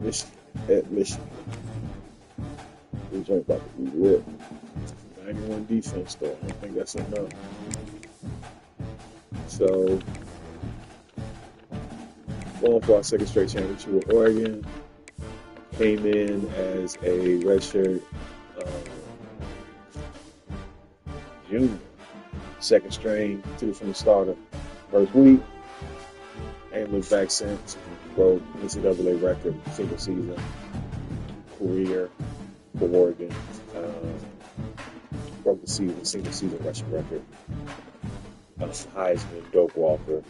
at Michigan. This joint about to be ripped. 91 defense, though. I don't think that's enough. So, going for our second straight championship with Oregon. Came in as a redshirt junior. Second string, took it from the starter. First week, ain't looked back since. Broke NCAA record, single season career for Oregon. Broke the single season rushing record. Heisman, Doak Walker,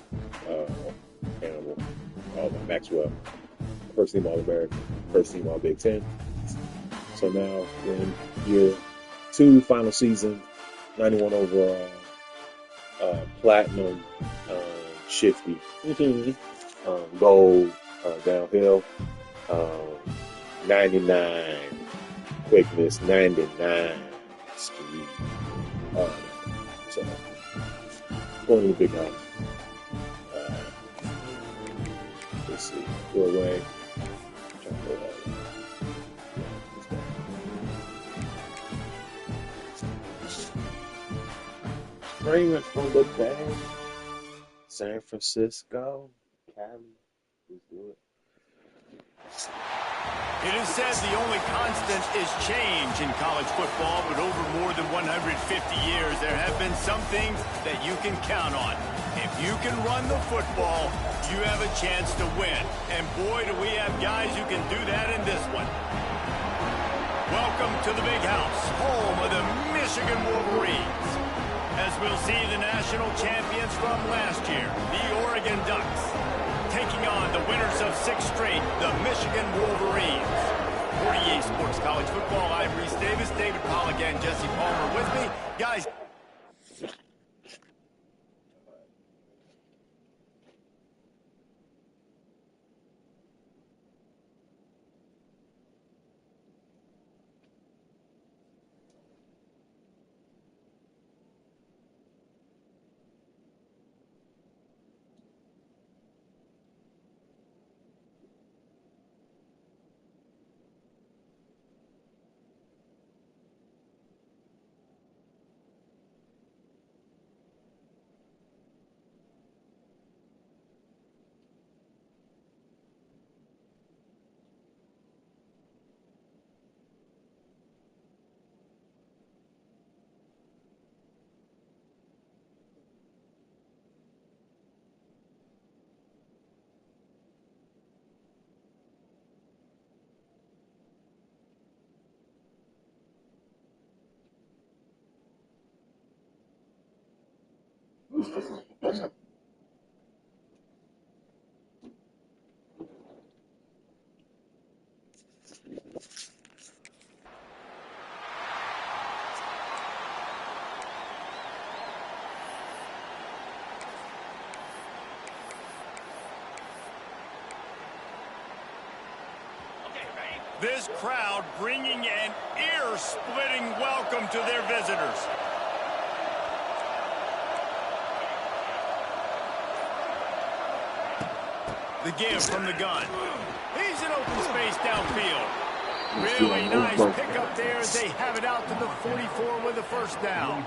Hannibal, Maxwell. First team All-American, first team All-Big Ten. So now we're in year 2, final season, 91 overall, platinum, shifty, gold, downhill, 99 quickness, 99 speed. So going to the big house. Let's see, go away. Raymond from the Bay, San Francisco, Cali. Let's do it. It is said the only constant is change in college football, but over more than 150 years, there have been some things that you can count on. If you can run the football, you have a chance to win. And boy, do we have guys who can do that in this one. Welcome to the Big House, home of the Michigan Wolverines. As we'll see the national champions from last year, the Oregon Ducks, taking on the winners of 6 straight, the Michigan Wolverines. 48 Sports College Football, I'm Reese Davis, David Pollack, and Jesse Palmer with me. Guys. This crowd bringing an ear-splitting welcome to their visitors. The give from the gun. He's in open space downfield. Really nice pickup there as they have it out to the 44 with a first down.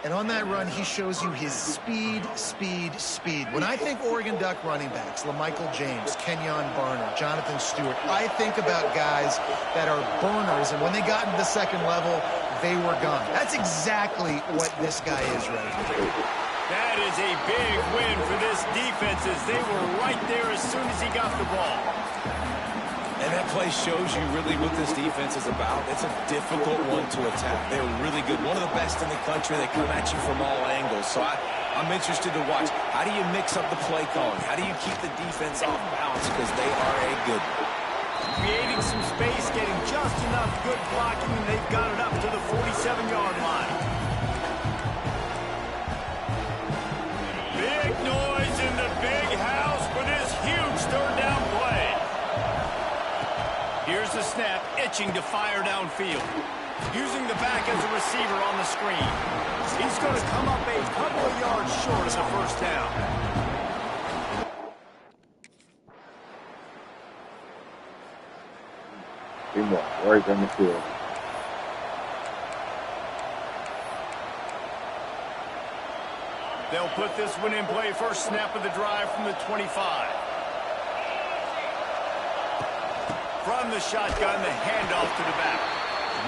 And on that run, he shows you his speed, speed, speed. When I think Oregon Duck running backs, LaMichael James, Kenyon Barner, Jonathan Stewart, I think about guys that are burners, and when they got into the second level, they were gone. That's exactly what this guy is right now. That is a big win for this defense as they were right there as soon as he got the ball. And that play shows you really what this defense is about. It's a difficult one to attack. They're really good. One of the best in the country. They come at you from all angles. So I'm interested to watch. How do you mix up the play calling? How do you keep the defense off balance? Because they are a good one. Creating some space, getting just enough good blocking, and they've got it up to the 47-yard line. Big noise in the big house for this huge third down play. Here's the snap, itching to fire downfield. Using the back as a receiver on the screen. He's going to come up a couple of yards short of the first down. him up right down the field. They'll put this one in play. First snap of the drive from the 25. From the shotgun, the handoff to the back.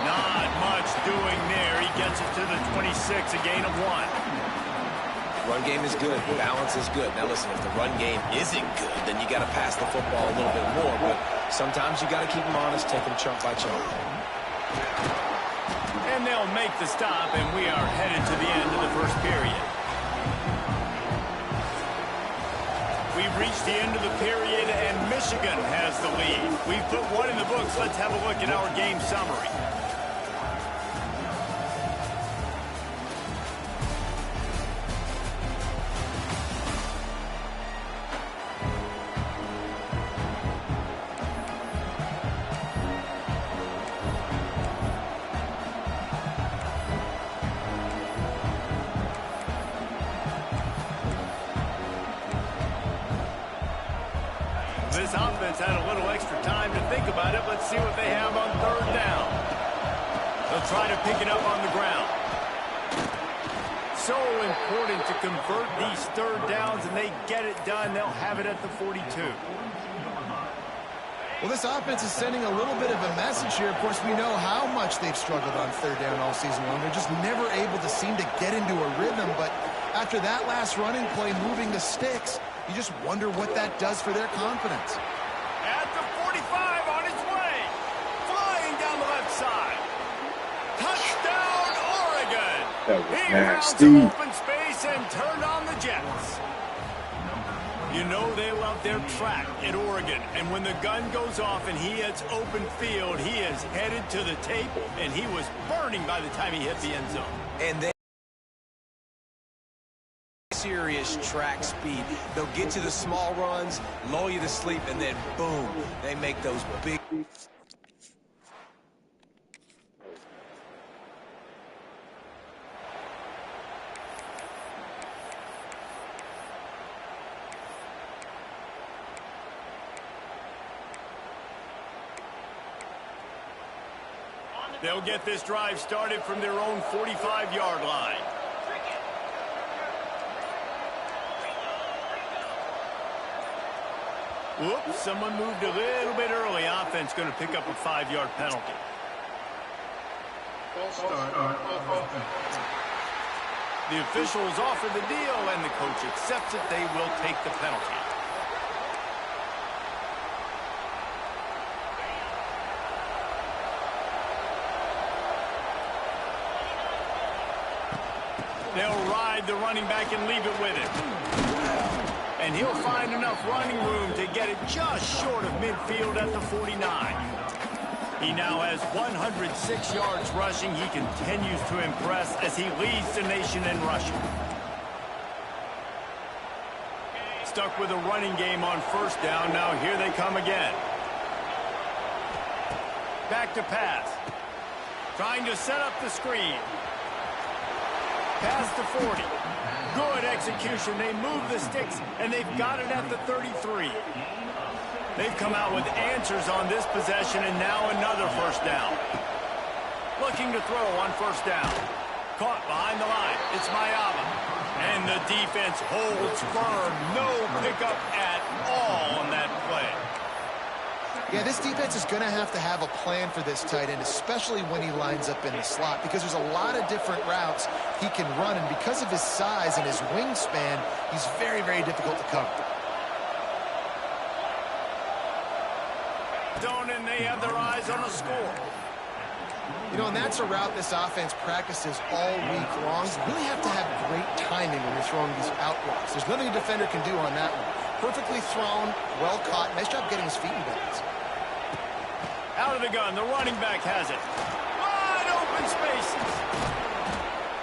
Not much doing there. He gets it to the 26, a gain of 1. Run game is good. Balance is good. Now listen, if the run game isn't good, then you got to pass the football a little bit more. But sometimes you got to keep them honest, take them chunk by chunk. And they'll make the stop, and we are headed to the end of the first period. We've reached the end of the period, and Michigan has the lead. We've put one in the books. Let's have a look at our game summary. This offense had a little extra time to think about it. Let's see what they have on third down. They'll try to pick it up on the ground. So important to convert these third downs, and they get it done. They'll have it at the 42. Well, this offense is sending a little bit of a message here. Of course, we know how much they've struggled on third down all season long. They're just never able to seem to get into a rhythm. But after that last running play, moving the sticks, you just wonder what that does for their confidence. At the 45, on its way. Flying down the left side. Touchdown, Oregon. That was He nasty. found some open space and turned on the Jets. You know they love their track at Oregon. And when the gun goes off and he hits open field, he is headed to the tape, and he was burning by the time he hit the end zone. And then serious track speed. They'll get to the small runs, lull you to sleep, and then boom, they make those big. They'll get this drive started from their own 45-yard line. Whoops, someone moved a little bit early. Offense going to pick up a 5-yard penalty. The officials offer the deal, and the coach accepts it. They will take the penalty. They'll ride the running back and leave it with him. And he'll find enough running room to get it just short of midfield at the 49. He now has 106 yards rushing. He continues to impress as he leads the nation in rushing. Stuck with a running game on first down. Now here they come again. Back to pass. Trying to set up the screen. Past the 40. Good execution. They move the sticks, and they've got it at the 33. They've come out with answers on this possession, and now another first down. Looking to throw on first down. Caught behind the line. It's Mayava. And the defense holds firm. No pickup at all on that play. Yeah, this defense is going to have a plan for this tight end, especially when he lines up in the slot, because there's a lot of different routes he can run, and because of his size and his wingspan, he's very, very difficult to cover. And they have their eyes on a score. You know, and that's a route this offense practices all week long. You really have to have great timing when you're throwing these out routes. There's nothing a defender can do on that one. Perfectly thrown, well caught. Nice job getting his feet in bounds. Out of the gun, the running back has it. Wide open spaces.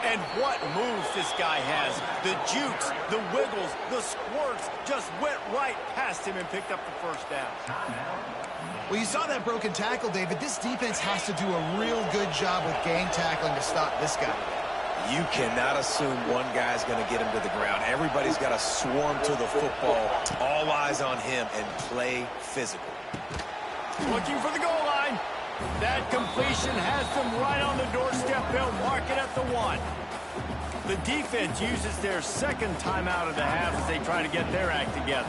And what moves this guy has. The jukes, the wiggles, the squirts just went right past him and picked up the first down. Well, you saw that broken tackle, David. This defense has to do a real good job with gang tackling to stop this guy. You cannot assume one guy's going to get him to the ground. Everybody's got to swarm to the football. All eyes on him and play physical. Looking for the goal line. That completion has them right on the doorstep. They'll mark it at the 1. The defense uses their second timeout of the half as they try to get their act together.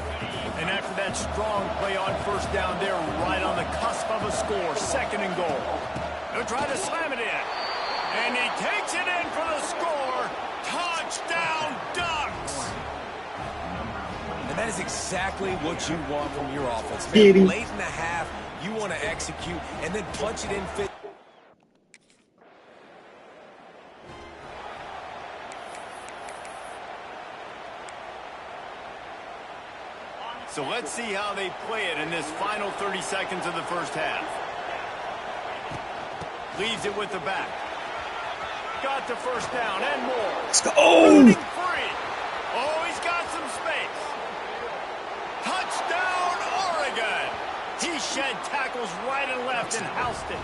And after that strong play on first down, they're right on the cusp of a score. 2nd and goal. They'll try to slam it in. And he takes it in for the score. Touchdown, Ducks! And that is exactly what you want from your offense. Man, late in the half, you want to execute and then punch it in fit. So let's see how they play it in this final 30 seconds of the first half. Leaves it with the back. Got the first down and more. Let's go. Running free. Oh, he's got some space. Touchdown, Oregon. He shed tackles right and left and housed it.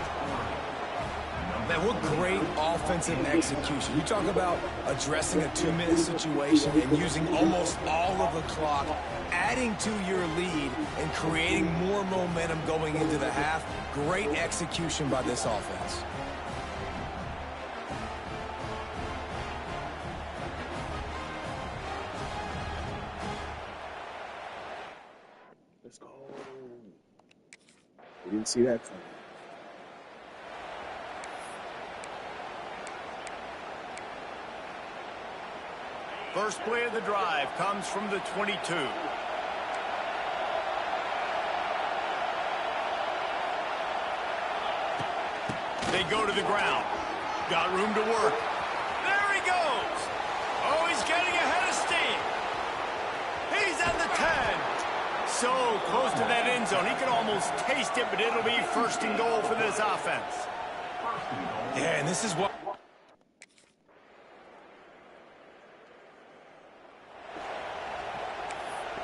Man, what great offensive execution. You talk about addressing a 2-minute situation and using almost all of the clock, adding to your lead and creating more momentum going into the half. Great execution by this offense. Let's go. We didn't see that coming. First play of the drive comes from the 22. They go to the ground. Got room to work. There he goes. Oh, he's getting ahead of steam. He's at the 10. So close to that end zone. He could almost taste it, but it'll be 1st and goal for this offense. Yeah, and this is what...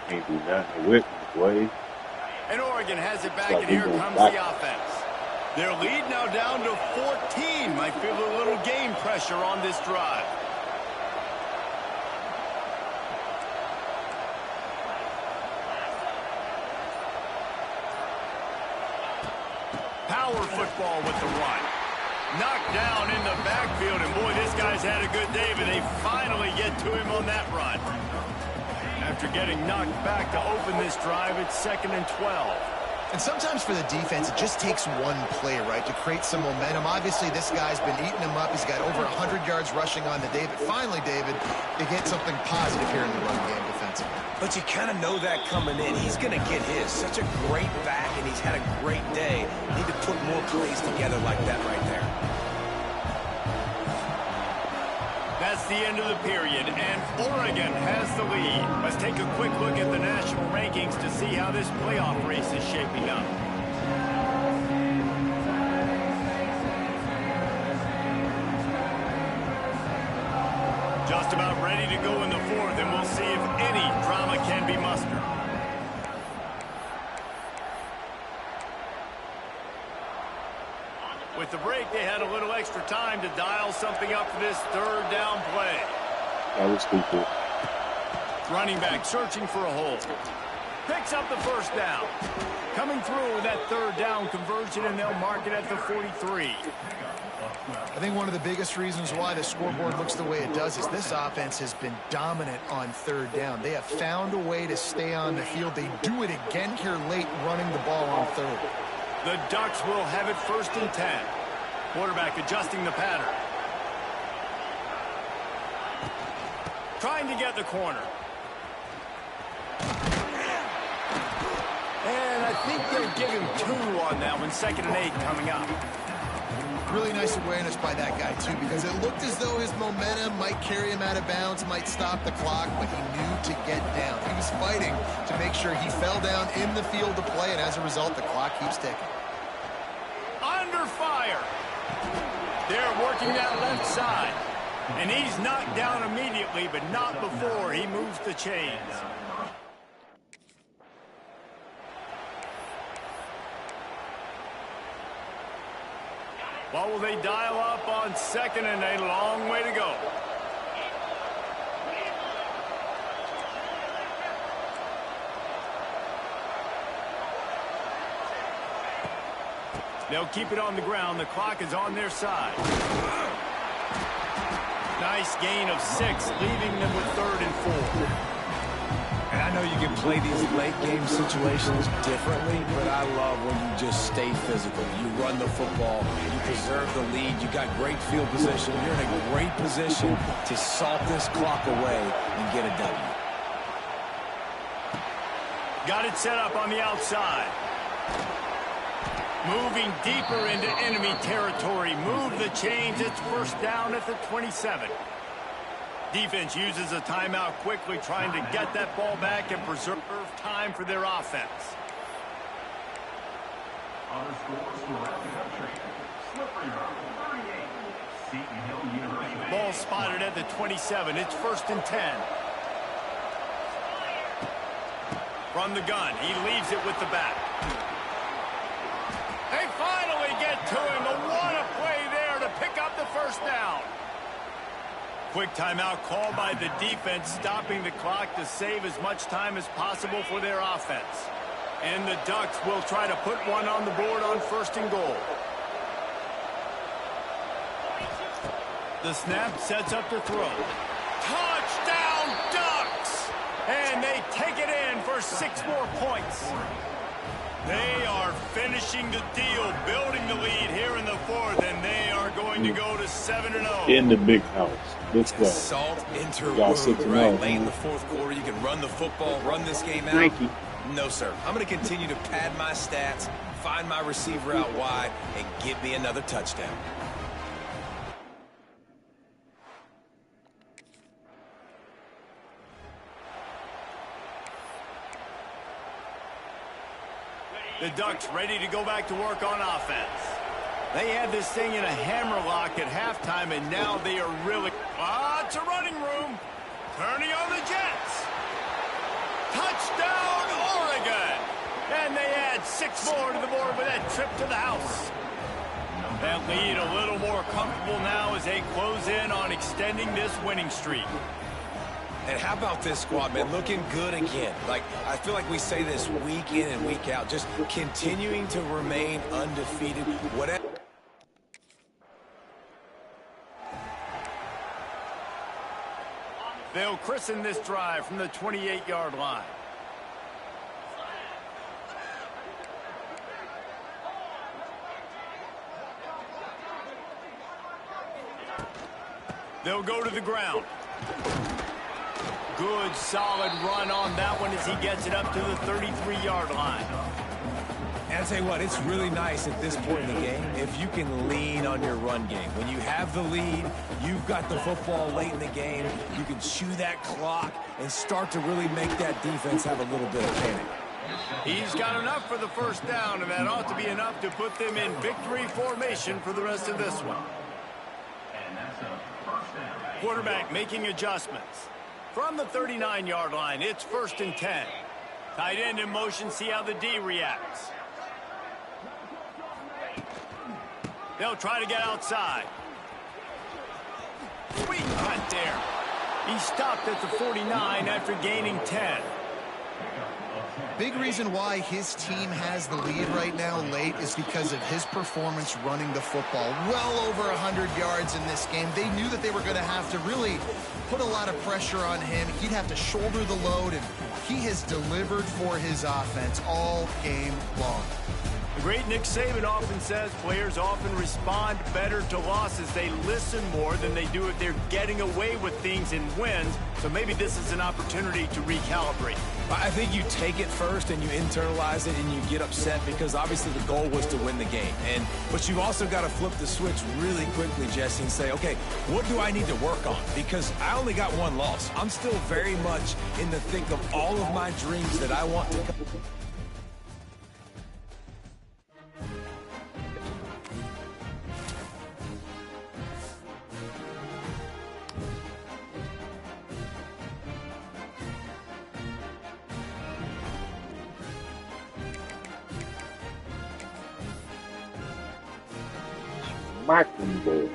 Can't do nothing with me, boy. And Oregon has it back, Like and here we comes back. the offense. Their lead now down to 14. Might feel a little game pressure on this drive. Power football with the run. Knocked down in the backfield, and boy, this guy's had a good day, but they finally get to him on that run. After getting knocked back to open this drive, it's 2nd and 12. And sometimes for the defense, it just takes one play, right, to create some momentum. Obviously, this guy's been eating him up. He's got over 100 yards rushing on the day. But finally, David, they get something positive here in the run game defensively. But you kind of know that coming in. He's going to get his. Such a great back, and he's had a great day. Need to put more plays together like that right there. That's the end of the period, and Oregon has the lead. Let's take a quick look at the national rankings to see how this playoff race is shaping up. Just about ready to go in the 4th, and we'll see if any drama can be mustered. With the break, they had a little extra time to dial something up for this 3rd down play. That was stupid. Running back searching for a hole. Picks up the first down. Coming through with that 3rd down conversion, and they'll mark it at the 43. I think one of the biggest reasons why the scoreboard looks the way it does is this offense has been dominant on 3rd down. They have found a way to stay on the field. They do it again here late, running the ball on 3rd. The Ducks will have it 1st and 10. Quarterback adjusting the pattern. Trying to get the corner. And I think they'll give him 2 on that one. 2nd and 8 coming up. Really nice awareness by that guy, too, because it looked as though his momentum might carry him out of bounds, might stop the clock, but he knew to get down. He was fighting to make sure he fell down in the field to play, and as a result, the clock keeps ticking. Under fire. They're working that left side. And he's knocked down immediately, but not before he moves the chains. What will they dial up on 2nd and a long way to go? They'll keep it on the ground. The clock is on their side. Nice gain of 6, leaving them with 3rd and 4. And I know you can play these late game situations differently, but I love when you just stay physical. You run the football, you preserve the lead, you got great field position. You're in a great position to salt this clock away and get a W. Got it set up on the outside. Moving deeper into enemy territory. Move the chains. It's 1st down at the 27. Defense uses a timeout quickly, trying to get that ball back and preserve time for their offense. Ball spotted at the 27. It's 1st and 10. From the gun, he leaves it with the back. They finally get to him. What a play there to pick up the 1st down. Quick timeout called by the defense, stopping the clock to save as much time as possible for their offense. And the Ducks will try to put one on the board on 1st and goal. The snap sets up to throw. Touchdown, Ducks! And they take it in for 6 more points. They are finishing the deal, building the lead here in the 4th, and they are going to go to 7-0. In the big house. Let's go. Salt into right? Late in the 4th quarter, you can run the football, run this game out. Nike. No, sir. I'm going to continue to pad my stats, find my receiver out wide, and get me another touchdown. The Ducks ready to go back to work on offense. They had this thing in a hammerlock at halftime, and now they are really... it's a running room. Turning on the Jets. Touchdown, Oregon. And they add 6 more to the board with that trip to the house. That lead a little more comfortable now as they close in on extending this winning streak. And how about this squad, man? Looking good again. Like, I feel like we say this week in and week out, just continuing to remain undefeated. Whatever. They'll christen this drive from the 28-yard line. They'll go to the ground. Good, solid run on that one as he gets it up to the 33-yard line. And I'll tell you what, it's really nice at this point in the game if you can lean on your run game. When you have the lead, you've got the football late in the game, you can chew that clock and start to really make that defense have a little bit of panic. He's got enough for the 1st down, and that ought to be enough to put them in victory formation for the rest of this one. Quarterback making adjustments. From the 39-yard line, it's 1st and 10. Tight end in motion, see how the D reacts. They'll try to get outside. Sweet cut there. He stopped at the 49 after gaining 10. Big reason why his team has the lead right now late is because of his performance running the football. Well over 100 yards in this game. They knew that they were going to have to really put a lot of pressure on him. He'd have to shoulder the load, and he has delivered for his offense all game long. The great Nick Saban often says players often respond better to losses. They listen more than they do if they're getting away with things in wins. So maybe this is an opportunity to recalibrate. I think you take it first and you internalize it and you get upset because obviously the goal was to win the game. But you've also got to flip the switch really quickly, Jesse, and say, okay, what do I need to work on? Because I only got one loss. I'm still very much in the thick of all of my dreams that I want to come. Mockingbird.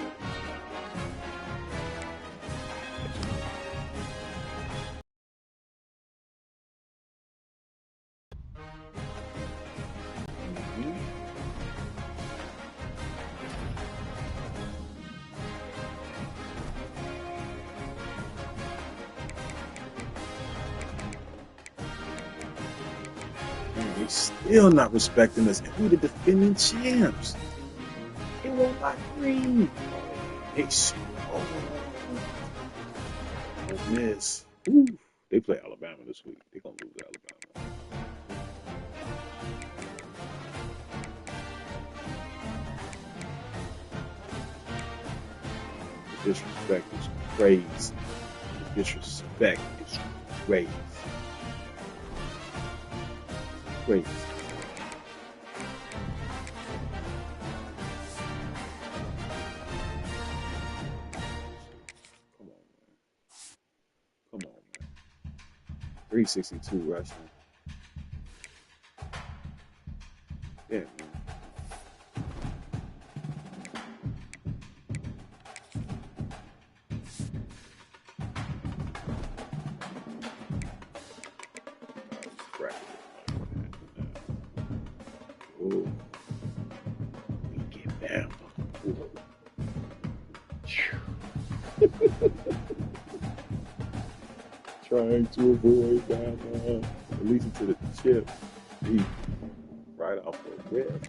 Man, they still not respecting us. And we the defending champs. It won't like green. They oh, miss. Woo. They play Alabama this week. They're gonna lose to Alabama. The disrespect is crazy. The disrespect is crazy. Crazy. Come on, man. 362 rushing. Yeah, man. Oh, we get down. Trying to avoid that, releasing to the chip. Right off the rip.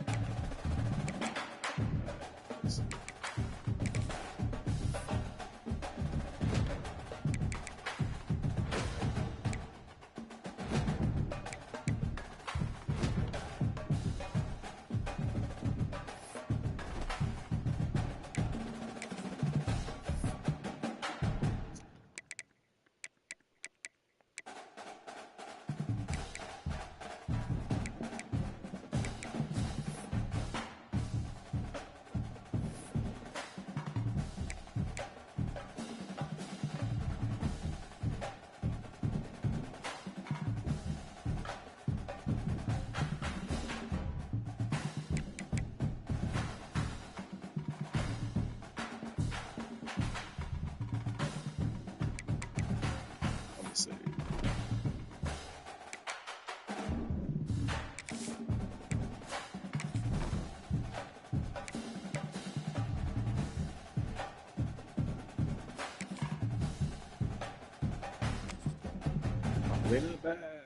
Winner back.